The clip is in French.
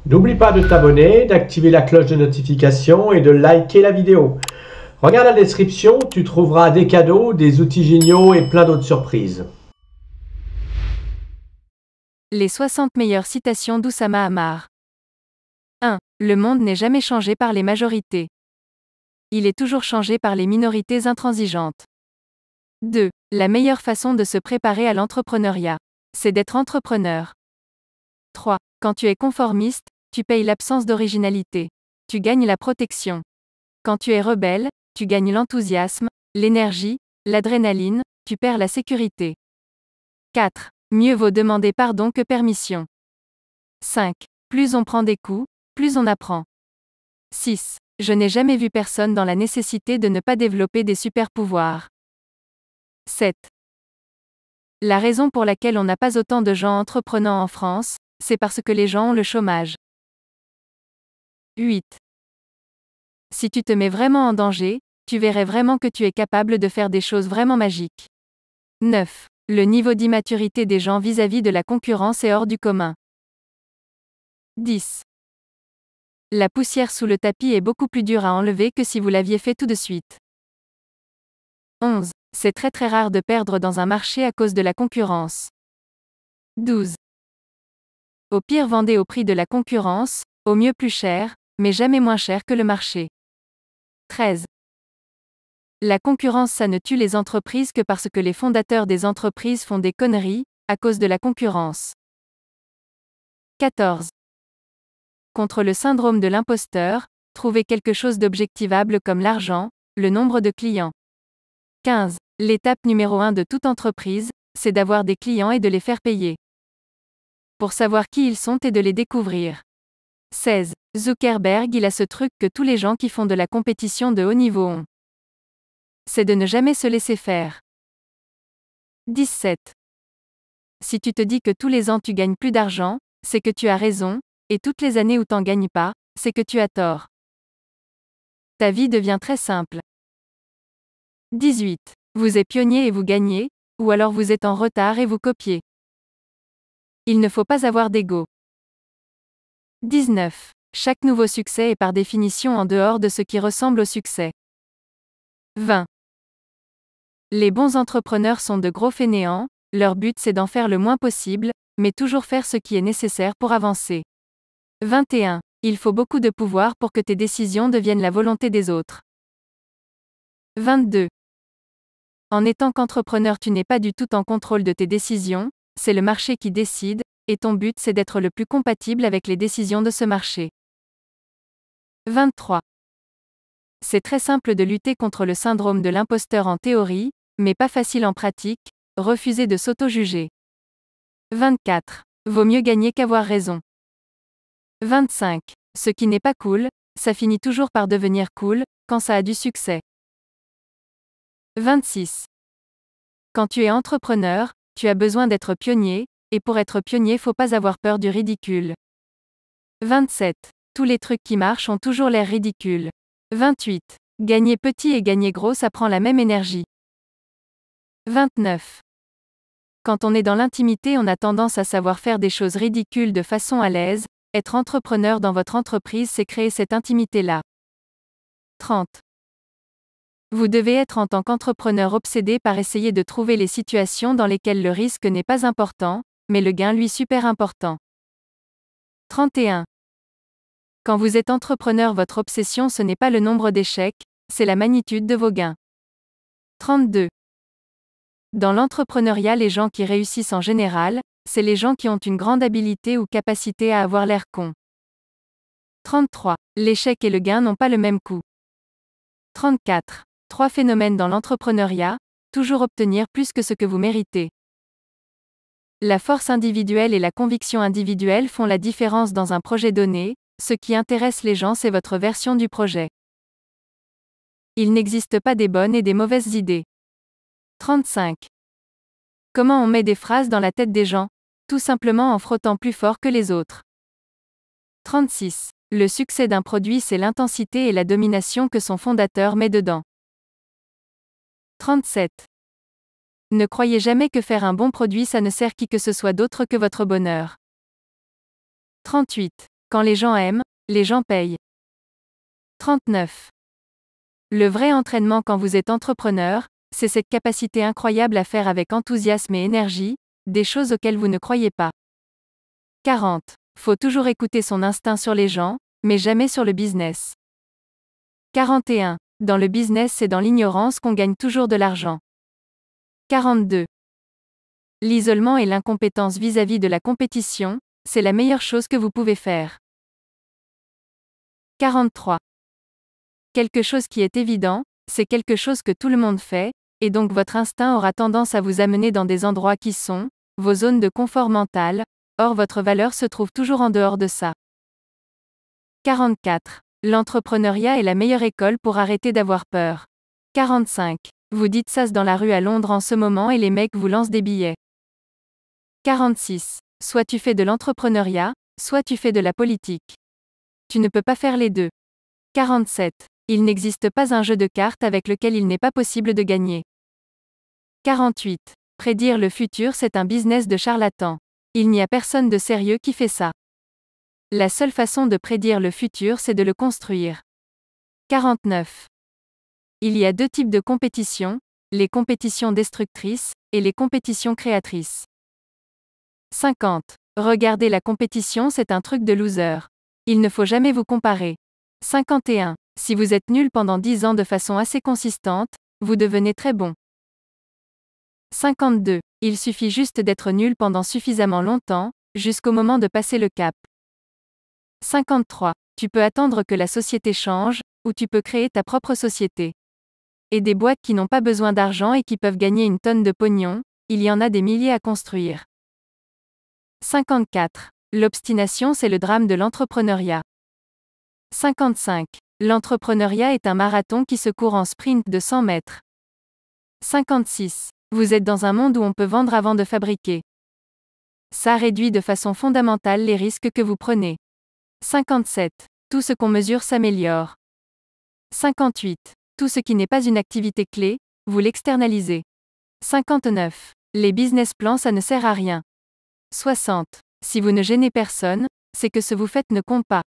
N'oublie pas de t'abonner, d'activer la cloche de notification et de liker la vidéo. Regarde la description, tu trouveras des cadeaux, des outils géniaux et plein d'autres surprises. Les 60 meilleures citations d'Oussama Ammar. 1. Le monde n'est jamais changé par les majorités. Il est toujours changé par les minorités intransigeantes. 2. La meilleure façon de se préparer à l'entrepreneuriat, c'est d'être entrepreneur. 3. Quand tu es conformiste, tu payes l'absence d'originalité. Tu gagnes la protection. Quand tu es rebelle, tu gagnes l'enthousiasme, l'énergie, l'adrénaline, tu perds la sécurité. 4. Mieux vaut demander pardon que permission. 5. Plus on prend des coups, plus on apprend. 6. Je n'ai jamais vu personne dans la nécessité de ne pas développer des super-pouvoirs. 7. La raison pour laquelle on n'a pas autant de gens entreprenants en France, c'est parce que les gens ont le chômage. 8. Si tu te mets vraiment en danger, tu verrais vraiment que tu es capable de faire des choses vraiment magiques. 9. Le niveau d'immaturité des gens vis-à-vis de la concurrence est hors du commun. 10. La poussière sous le tapis est beaucoup plus dure à enlever que si vous l'aviez fait tout de suite. 11. C'est très très rare de perdre dans un marché à cause de la concurrence. 12. Au pire vendez au prix de la concurrence, au mieux plus cher, mais jamais moins cher que le marché. 13. La concurrence ça ne tue les entreprises que parce que les fondateurs des entreprises font des conneries, à cause de la concurrence. 14. Contre le syndrome de l'imposteur, trouvez quelque chose d'objectivable comme l'argent, le nombre de clients. 15. L'étape numéro 1 de toute entreprise, c'est d'avoir des clients et de les faire payer. Pour savoir qui ils sont et de les découvrir. 16. Zuckerberg il a ce truc que tous les gens qui font de la compétition de haut niveau ont. C'est de ne jamais se laisser faire. 17. Si tu te dis que tous les ans tu gagnes plus d'argent, c'est que tu as raison, et toutes les années où t'en gagnes pas, c'est que tu as tort. Ta vie devient très simple. 18. Vous êtes pionnier et vous gagnez, ou alors vous êtes en retard et vous copiez. Il ne faut pas avoir d'ego. 19. Chaque nouveau succès est par définition en dehors de ce qui ressemble au succès. 20. Les bons entrepreneurs sont de gros fainéants, leur but c'est d'en faire le moins possible, mais toujours faire ce qui est nécessaire pour avancer. 21. Il faut beaucoup de pouvoir pour que tes décisions deviennent la volonté des autres. 22. En étant qu'entrepreneur tu n'es pas du tout en contrôle de tes décisions, c'est le marché qui décide, et ton but c'est d'être le plus compatible avec les décisions de ce marché. 23. C'est très simple de lutter contre le syndrome de l'imposteur en théorie, mais pas facile en pratique, refuser de s'auto-juger. 24. Vaut mieux gagner qu'avoir raison. 25. Ce qui n'est pas cool, ça finit toujours par devenir cool, quand ça a du succès. 26. Quand tu es entrepreneur, tu as besoin d'être pionnier, et pour être pionnier faut pas avoir peur du ridicule. 27. Tous les trucs qui marchent ont toujours l'air ridicules. 28. Gagner petit et gagner gros ça prend la même énergie. 29. Quand on est dans l'intimité on a tendance à savoir faire des choses ridicules de façon à l'aise, être entrepreneur dans votre entreprise c'est créer cette intimité-là. 30. Vous devez être en tant qu'entrepreneur obsédé par essayer de trouver les situations dans lesquelles le risque n'est pas important, mais le gain lui super important. 31. Quand vous êtes entrepreneur votre obsession ce n'est pas le nombre d'échecs, c'est la magnitude de vos gains. 32. Dans l'entrepreneuriat les gens qui réussissent en général, c'est les gens qui ont une grande habilité ou capacité à avoir l'air con. 33. L'échec et le gain n'ont pas le même coût. 34. Trois phénomènes dans l'entrepreneuriat, toujours obtenir plus que ce que vous méritez. La force individuelle et la conviction individuelle font la différence dans un projet donné, ce qui intéresse les gens c'est votre version du projet. Il n'existe pas des bonnes et des mauvaises idées. 35. Comment on met des phrases dans la tête des gens? Tout simplement en frottant plus fort que les autres. 36. Le succès d'un produit c'est l'intensité et la domination que son fondateur met dedans. 37. Ne croyez jamais que faire un bon produit ça ne sert qui que ce soit d'autre que votre bonheur. 38. Quand les gens aiment, les gens payent. 39. Le vrai entraînement quand vous êtes entrepreneur, c'est cette capacité incroyable à faire avec enthousiasme et énergie, des choses auxquelles vous ne croyez pas. 40. Faut toujours écouter son instinct sur les gens, mais jamais sur le business. 41. Dans le business, c'est dans l'ignorance qu'on gagne toujours de l'argent. 42. L'isolement et l'incompétence vis-à-vis de la compétition, c'est la meilleure chose que vous pouvez faire. 43. Quelque chose qui est évident, c'est quelque chose que tout le monde fait, et donc votre instinct aura tendance à vous amener dans des endroits qui sont vos zones de confort mental, or votre valeur se trouve toujours en dehors de ça. 44. L'entrepreneuriat est la meilleure école pour arrêter d'avoir peur. 45. Vous dites ça dans la rue à Londres en ce moment et les mecs vous lancent des billets. 46. Soit tu fais de l'entrepreneuriat, soit tu fais de la politique. Tu ne peux pas faire les deux. 47. Il n'existe pas un jeu de cartes avec lequel il n'est pas possible de gagner. 48. Prédire le futur, c'est un business de charlatan. Il n'y a personne de sérieux qui fait ça. La seule façon de prédire le futur, c'est de le construire. 49. Il y a deux types de compétitions, les compétitions destructrices et les compétitions créatrices. 50. Regarder la compétition, c'est un truc de loser. Il ne faut jamais vous comparer. 51. Si vous êtes nul pendant 10 ans de façon assez consistante, vous devenez très bon. 52. Il suffit juste d'être nul pendant suffisamment longtemps, jusqu'au moment de passer le cap. 53. Tu peux attendre que la société change, ou tu peux créer ta propre société. Et des boîtes qui n'ont pas besoin d'argent et qui peuvent gagner une tonne de pognon, il y en a des milliers à construire. 54. L'obstination, c'est le drame de l'entrepreneuriat. 55. L'entrepreneuriat est un marathon qui se court en sprint de 100 mètres. 56. Vous êtes dans un monde où on peut vendre avant de fabriquer. Ça réduit de façon fondamentale les risques que vous prenez. 57. Tout ce qu'on mesure s'améliore. 58. Tout ce qui n'est pas une activité clé, vous l'externalisez. 59. Les business plans, ça ne sert à rien. 60. Si vous ne gênez personne, c'est que ce que vous faites ne compte pas.